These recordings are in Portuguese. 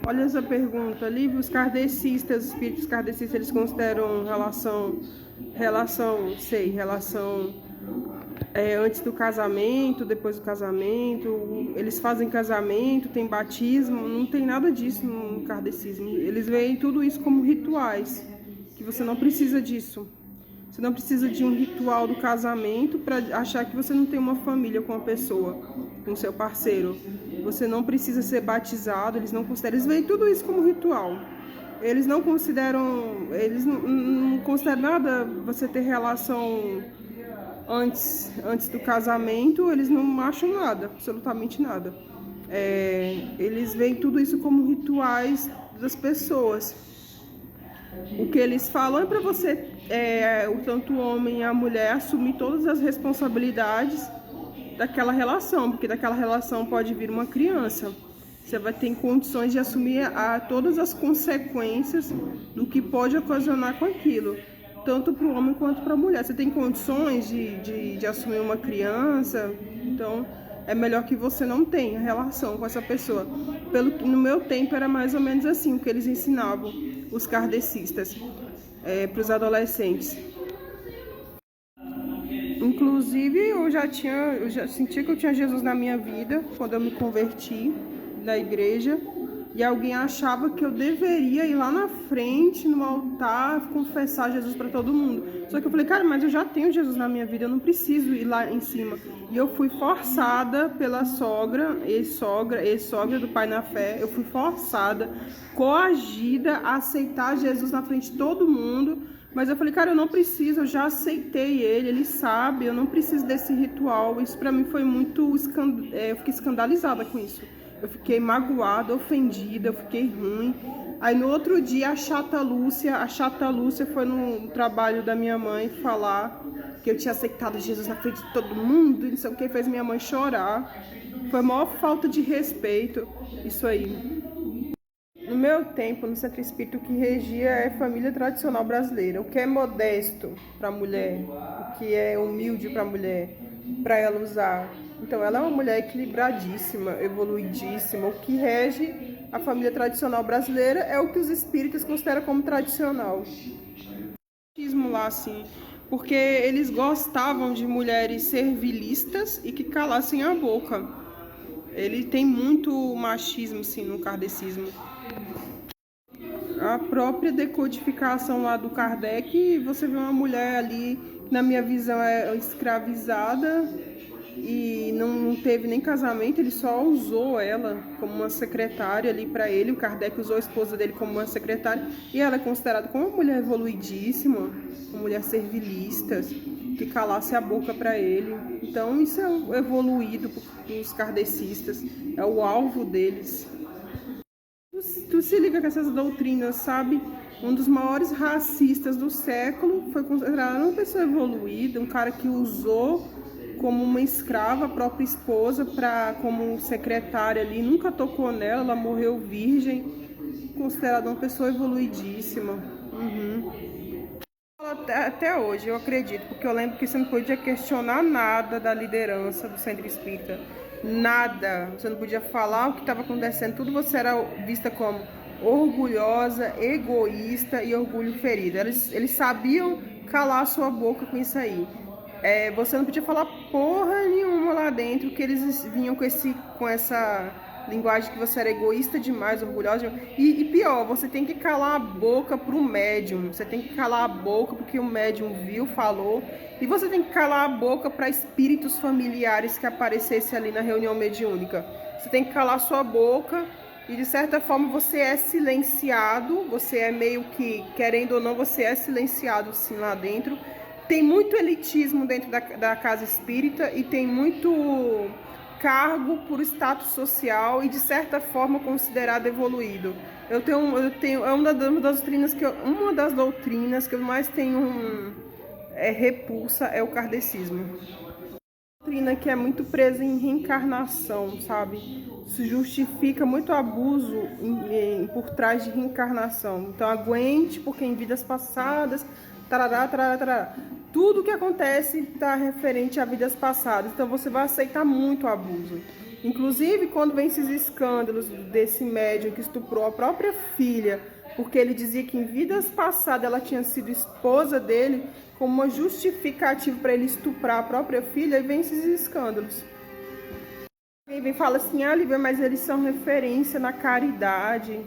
Olha essa pergunta. Livre, os kardecistas, os espíritos kardecistas, eles consideram relação antes do casamento, depois do casamento. Eles fazem casamento, tem batismo, não tem nada disso no kardecismo. Eles veem tudo isso como rituais, que você não precisa disso. Você não precisa de um ritual do casamento para achar que você não tem uma família com a pessoa, com o seu parceiro. Você não precisa ser batizado, eles não consideram, eles veem tudo isso como ritual. Eles não consideram nada você ter relação antes do casamento, eles não acham nada, absolutamente nada. Eles veem tudo isso como rituais das pessoas. O que eles falam é para você, tanto o homem e a mulher, assumir todas as responsabilidades daquela relação, porque daquela relação pode vir uma criança. Você vai ter condições de assumir todas as consequências do que pode ocasionar com aquilo, tanto para o homem quanto para a mulher. Você tem condições de assumir uma criança, então é melhor que você não tenha relação com essa pessoa. No meu tempo era mais ou menos assim o que eles ensinavam, os kardecistas, para os adolescentes. Inclusive, eu já sentia que eu tinha Jesus na minha vida quando eu me converti na igreja, e alguém achava que eu deveria ir lá na frente, no altar, confessar Jesus para todo mundo. Só que eu falei, cara, mas eu já tenho Jesus na minha vida, eu não preciso ir lá em cima. E eu fui forçada pela ex-sogra do pai na fé, eu fui forçada, coagida a aceitar Jesus na frente de todo mundo. Mas eu falei, cara, eu não preciso, eu já aceitei ele sabe, eu não preciso desse ritual. Isso pra mim foi muito, eu fiquei escandalizada com isso. Eu fiquei magoada, ofendida, eu fiquei ruim. Aí no outro dia a chata Lúcia foi no trabalho da minha mãe falar que eu tinha aceitado Jesus na frente de todo mundo, e não sei o que, fez minha mãe chorar. Foi a maior falta de respeito, isso aí. No meu tempo, no centro espírita, o que regia é a família tradicional brasileira. O que é modesto para a mulher, o que é humilde para a mulher, para ela usar. Então, ela é uma mulher equilibradíssima, evoluidíssima. O que rege a família tradicional brasileira é o que os espíritas consideram como tradicional. Lá, assim, porque eles gostavam de mulheres servilistas e que calassem a boca. Ele tem muito machismo, sim, no kardecismo. A própria decodificação lá do Kardec, você vê uma mulher ali, na minha visão, é escravizada e não teve nem casamento, ele só usou ela como uma secretária ali para ele. O Kardec usou a esposa dele como uma secretária e ela é considerada como uma mulher evoluidíssima, uma mulher servilista, que calasse a boca para ele. Então isso é evoluído dos kardecistas, é o alvo deles. Tu se liga com essas doutrinas, sabe? Um dos maiores racistas do século foi considerado uma pessoa evoluída, um cara que usou como uma escrava a própria esposa como secretária ali, nunca tocou nela, ela morreu virgem, considerada uma pessoa evoluidíssima. Até hoje, eu acredito, porque eu lembro que você não podia questionar nada da liderança do centro espírita. Nada. Você não podia falar o que estava acontecendo. Tudo você era vista como orgulhosa, egoísta e orgulho ferido. Eles sabiam calar a sua boca com isso aí. Você não podia falar porra nenhuma lá dentro, que eles vinham com essa linguagem que você era egoísta demais, orgulhosa demais. E pior, você tem que calar a boca pro médium. Você tem que calar a boca porque o médium viu, falou. E você tem que calar a boca para espíritos familiares que aparecessem ali na reunião mediúnica. Você tem que calar sua boca e, de certa forma, você é silenciado. Você é meio que, querendo ou não, você é silenciado sim lá dentro. Tem muito elitismo dentro da casa espírita e tem muito cargo por status social e, de certa forma, considerado evoluído. É uma das doutrinas que eu mais tenho repulsa é o kardecismo. Doutrina que é muito presa em reencarnação, sabe? Se justifica muito abuso por trás de reencarnação. Então, aguente, porque em vidas passadas, tarará, tarará, tarará. Tudo que acontece está referente a vidas passadas. Então, você vai aceitar muito abuso. Inclusive, quando vem esses escândalos desse médium que estuprou a própria filha, porque ele dizia que em vidas passadas ela tinha sido esposa dele, como uma justificativa para ele estuprar a própria filha, e vem esses escândalos. Alguém vem e fala assim, ah, Lívia, mas eles são referência na caridade.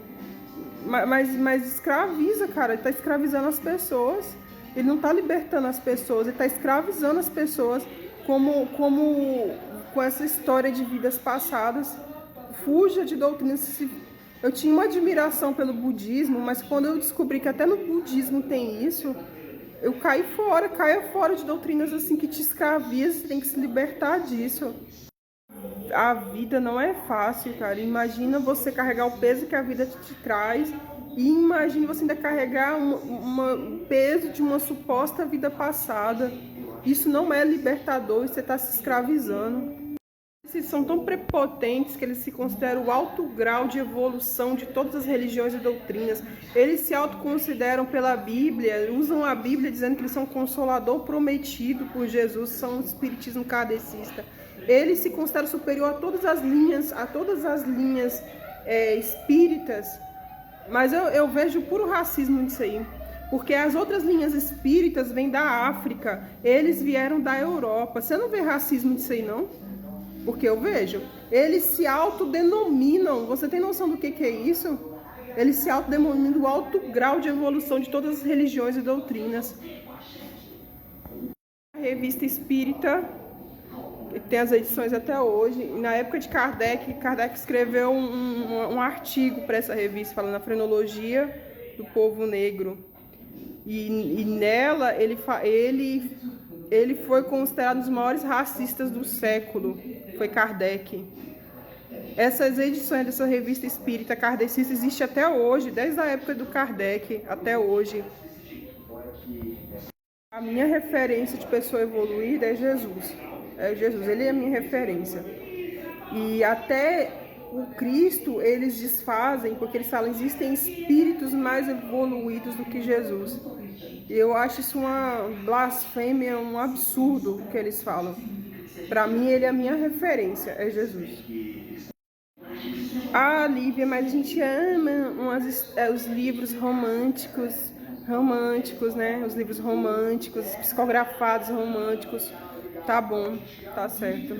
Mas escraviza, cara, ele está escravizando as pessoas. Ele não está libertando as pessoas, ele está escravizando as pessoas com essa história de vidas passadas. Fuja de doutrinas. Eu tinha uma admiração pelo budismo, mas quando eu descobri que até no budismo tem isso, eu caia fora de doutrinas assim que te escravizam, você tem que se libertar disso. A vida não é fácil, cara. Imagina você carregar o peso que a vida te traz e imagine você ainda carregar um peso de uma suposta vida passada. Isso não é libertador, você está se escravizando. Eles são tão prepotentes que eles se consideram o alto grau de evolução de todas as religiões e doutrinas. Eles se autoconsideram pela Bíblia, usam a Bíblia dizendo que eles são o consolador prometido por Jesus, são o espiritismo kardecista. Eles se consideram superior a todas as linhas espíritas. Mas eu vejo puro racismo nisso aí. Porque as outras linhas espíritas vêm da África, eles vieram da Europa. Você não vê racismo nisso aí, não? Porque eu vejo. Eles se autodenominam. Você tem noção do que é isso? Eles se autodenominam do alto grau de evolução de todas as religiões e doutrinas. A revista espírita tem as edições até hoje. Na época de Kardec escreveu um artigo para essa revista, falando da frenologia do povo negro. E nela ele foi considerado um dos maiores racistas do século. Foi Kardec. Essas edições dessa revista espírita kardecista existem até hoje, desde a época do Kardec até hoje. A minha referência de pessoa evoluída é Jesus. É Jesus, ele é a minha referência. E até o Cristo eles desfazem, porque eles falam, existem espíritos mais evoluídos do que Jesus. Eu acho isso uma blasfêmia, um absurdo que eles falam. Para mim, ele é a minha referência, é Jesus. Ah, Lívia, mas a gente ama os livros românticos, né? Os livros românticos, psicografados românticos. Tá bom, tá certo.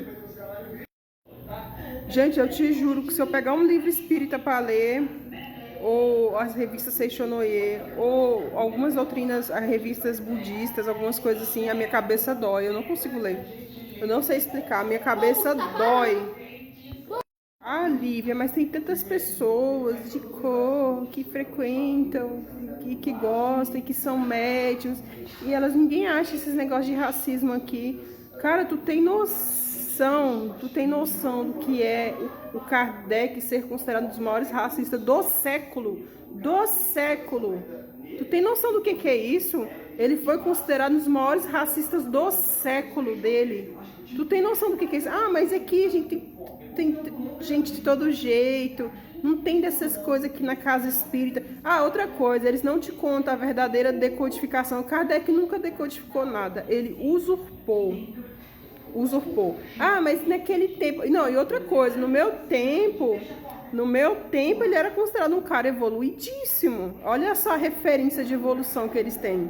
Gente, eu te juro que se eu pegar um livro espírita para ler, ou as revistas Seishonoye, ou algumas doutrinas, as revistas budistas, algumas coisas assim, a minha cabeça dói, eu não consigo ler. Eu não sei explicar, a minha cabeça dói. Ah, Lívia, mas tem tantas pessoas de cor que frequentam, que gostam, que são médiuns, e ninguém acha esses negócios de racismo aqui. Cara, tu tem noção do que é o Kardec ser considerado um dos maiores racistas do século? Tu tem noção do que é isso? Ele foi considerado um dos maiores racistas do século dele. Tu tem noção do que é isso? Ah, mas aqui a gente tem gente de todo jeito, não tem dessas coisas aqui na casa espírita. Ah, outra coisa, eles não te contam a verdadeira decodificação. Kardec nunca decodificou nada, ele usurpou. Ah, mas naquele tempo... Não, e outra coisa, no meu tempo ele era considerado um cara evoluidíssimo. Olha só a referência de evolução que eles têm.